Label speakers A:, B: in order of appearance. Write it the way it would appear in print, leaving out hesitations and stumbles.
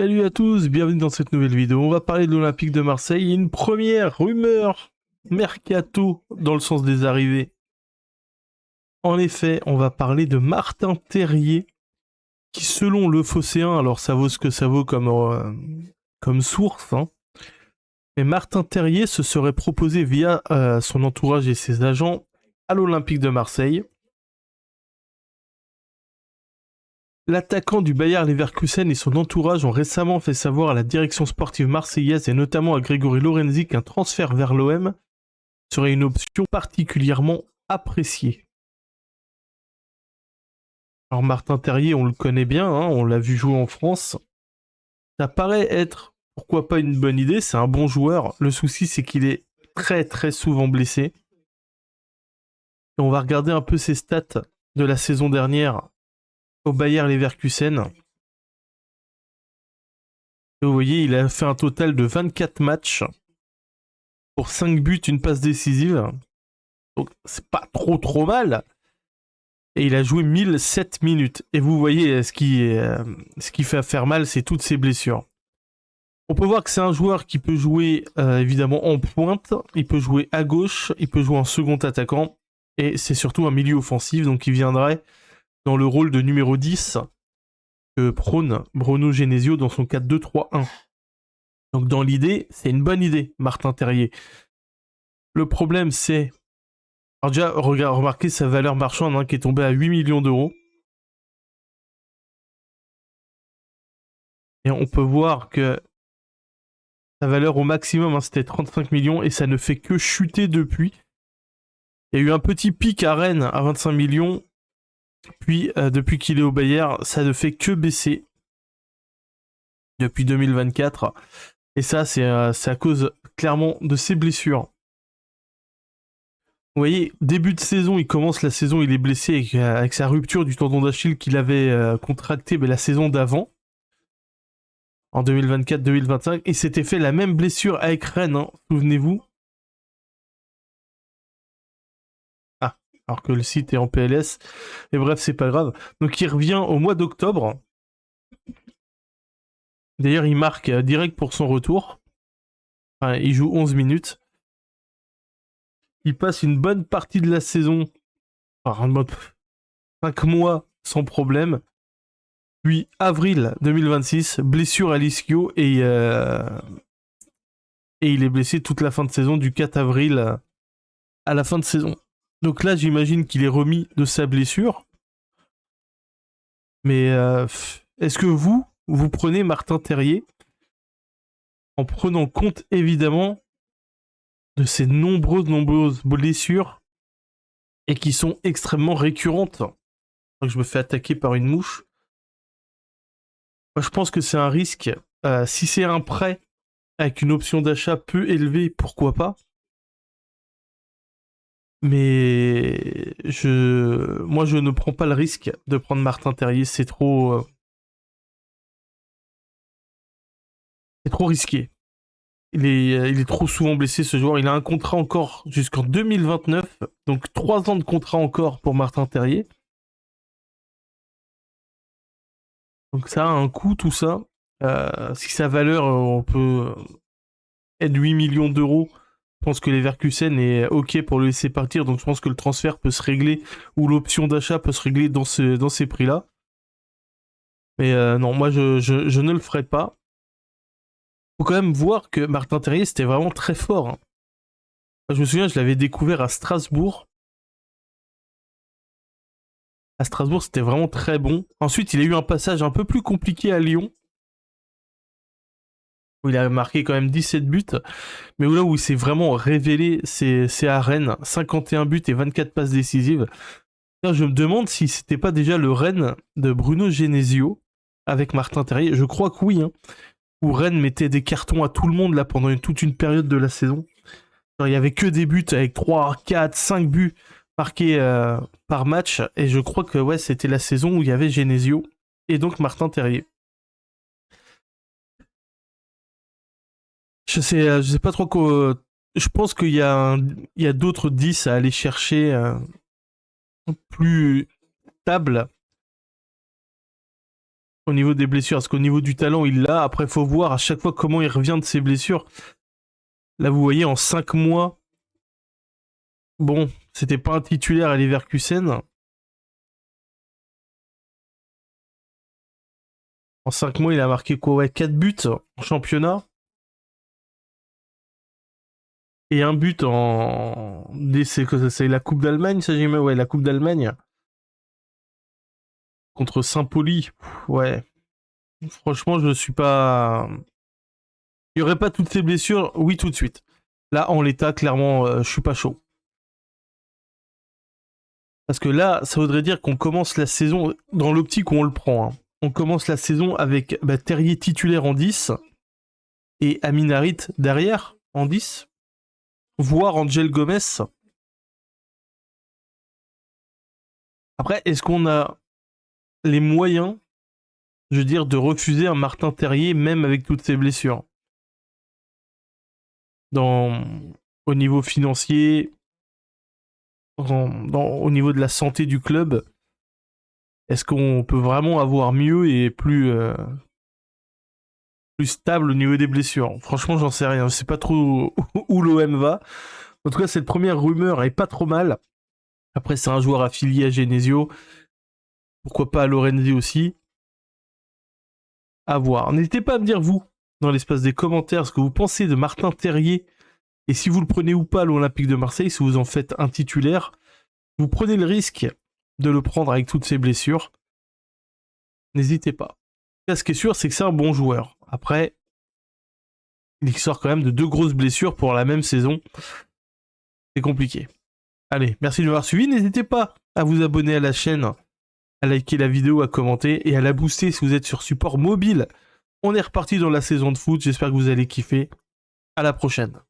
A: Salut à tous, bienvenue dans cette nouvelle vidéo. On va parler de l'Olympique de Marseille et une première rumeur mercato dans le sens des arrivées. En effet, on va parler de Martin Terrier qui, selon le Phocéen, alors ça vaut ce que ça vaut comme source, hein, mais Martin Terrier se serait proposé via son entourage et ses agents à l'Olympique de Marseille. L'attaquant du Bayer Leverkusen et son entourage ont récemment fait savoir à la direction sportive marseillaise et notamment à Grégory Lorenzi qu'un transfert vers l'OM serait une option particulièrement appréciée. Alors Martin Terrier, on le connaît bien, hein, on l'a vu jouer en France. Ça paraît être, pourquoi pas, une bonne idée, c'est un bon joueur. Le souci, c'est qu'il est très très souvent blessé. Et on va regarder un peu ses stats de la saison dernière au Bayer Leverkusen. Et vous voyez, il a fait un total de 24 matchs pour 5 buts, une passe décisive. Donc c'est pas trop mal. Et il a joué 1007 minutes. Et vous voyez, ce qui fait faire mal, c'est toutes ces blessures. On peut voir que c'est un joueur qui peut jouer évidemment en pointe, il peut jouer à gauche, il peut jouer en second attaquant, et c'est surtout un milieu offensif, donc il viendrait dans le rôle de numéro 10 que prône Bruno Genesio dans son 4-2-3-1. Donc dans l'idée, c'est une bonne idée, Martin Terrier. Le problème, c'est... Alors déjà, remarquez sa valeur marchande hein, qui est tombée à 8 millions d'euros. Et on peut voir que sa valeur au maximum, hein, c'était 35 millions et ça ne fait que chuter depuis. Il y a eu un petit pic à Rennes à 25 millions. Puis, depuis qu'il est au Bayer, ça ne fait que baisser depuis 2024. Et ça, c'est à cause clairement de ses blessures. Vous voyez, début de saison, il commence la saison, il est blessé avec sa rupture du tendon d'Achille qu'il avait contracté la saison d'avant, en 2024-2025, et s'était fait la même blessure avec Rennes, hein, souvenez-vous. Ah, alors que le site est en PLS, et bref, c'est pas grave. Donc il revient au mois d'octobre. D'ailleurs, il marque direct pour son retour. Enfin, il joue 11 minutes. Il passe une bonne partie de la saison, en mode 5 mois sans problème. Puis avril 2026, blessure à l'ischio et il est blessé toute la fin de saison du 4 avril à la fin de saison. Donc là, j'imagine qu'il est remis de sa blessure. Mais est-ce que vous prenez Martin Terrier en prenant compte évidemment de ces nombreuses blessures et qui sont extrêmement récurrentes? Je me fais attaquer par une mouche. Moi, je pense que c'est un risque. Si c'est un prêt avec une option d'achat peu élevée, pourquoi pas? Mais moi, je ne prends pas le risque de prendre Martin Terrier. C'est trop risqué. Il est trop souvent blessé, ce joueur. Il a un contrat encore jusqu'en 2029. Donc 3 ans de contrat encore pour Martin Terrier. Donc ça a un coût, tout ça. Si sa valeur, on peut être 8 millions d'euros, je pense que Leverkusen est OK pour le laisser partir. Donc je pense que le transfert peut se régler, ou l'option d'achat peut se régler dans ces prix-là. Mais non, moi je ne le ferai pas. Faut quand même voir que Martin Terrier, c'était vraiment très fort. Hein. Je me souviens, je l'avais découvert à Strasbourg. À Strasbourg, c'était vraiment très bon. Ensuite, il a eu un passage un peu plus compliqué à Lyon, où il a marqué quand même 17 buts. Mais là où il s'est vraiment révélé, c'est à Rennes. 51 buts et 24 passes décisives. Je me demande si c'était pas déjà le Rennes de Bruno Genesio avec Martin Terrier. Je crois que oui. Hein. Où Rennes mettait des cartons à tout le monde là pendant toute une période de la saison. Genre, il y avait que des buts avec 3, 4, 5 buts marqués par match. Et je crois que ouais, c'était la saison où il y avait Genesio et donc Martin Terrier. Je sais pas trop quoi. Je pense qu'il y a d'autres 10 à aller chercher plus stable. au niveau des blessures. Parce qu'au niveau du talent, il l'a. Après, faut voir à chaque fois comment il revient de ses blessures. Là, vous voyez, en 5 mois, bon, c'était pas un titulaire à Leverkusen. En 5 mois, il a marqué quoi? Ouais, 4 buts en championnat. Et un but en... C'est la Coupe d'Allemagne, ça j'ai mis. Ouais, la Coupe d'Allemagne. Contre Saint-Pauli. Ouais. Franchement, je ne suis pas... Il n'y aurait pas toutes ces blessures? Oui, tout de suite. Là, en l'état, clairement, je suis pas chaud. Parce que là, ça voudrait dire qu'on commence la saison dans l'optique où on le prend. Hein. On commence la saison avec Terrier titulaire en 10 et Amin Harit derrière en 10, voire Angel Gomez. Après, est-ce qu'on a les moyens, je veux dire, de refuser un Martin Terrier même avec toutes ses blessures? Au niveau financier, au niveau de la santé du club, est-ce qu'on peut vraiment avoir mieux et plus stable au niveau des blessures? Franchement, j'en sais rien. Je sais pas trop où l'OM va. En tout cas, cette première rumeur est pas trop mal. Après, c'est un joueur affilié à Genesio. Pourquoi pas à Lorenzi aussi? À voir. N'hésitez pas à me dire, vous, dans l'espace des commentaires, ce que vous pensez de Martin Terrier. Et si vous le prenez ou pas à l'Olympique de Marseille, si vous en faites un titulaire, vous prenez le risque de le prendre avec toutes ses blessures. N'hésitez pas. Là, ce qui est sûr, c'est que c'est un bon joueur. Après, il sort quand même de 2 grosses blessures pour la même saison. C'est compliqué. Allez, merci de m'avoir suivi. N'hésitez pas à vous abonner à la chaîne, à liker la vidéo, à commenter et à la booster si vous êtes sur support mobile. On est reparti dans la saison de foot. J'espère que vous allez kiffer. À la prochaine.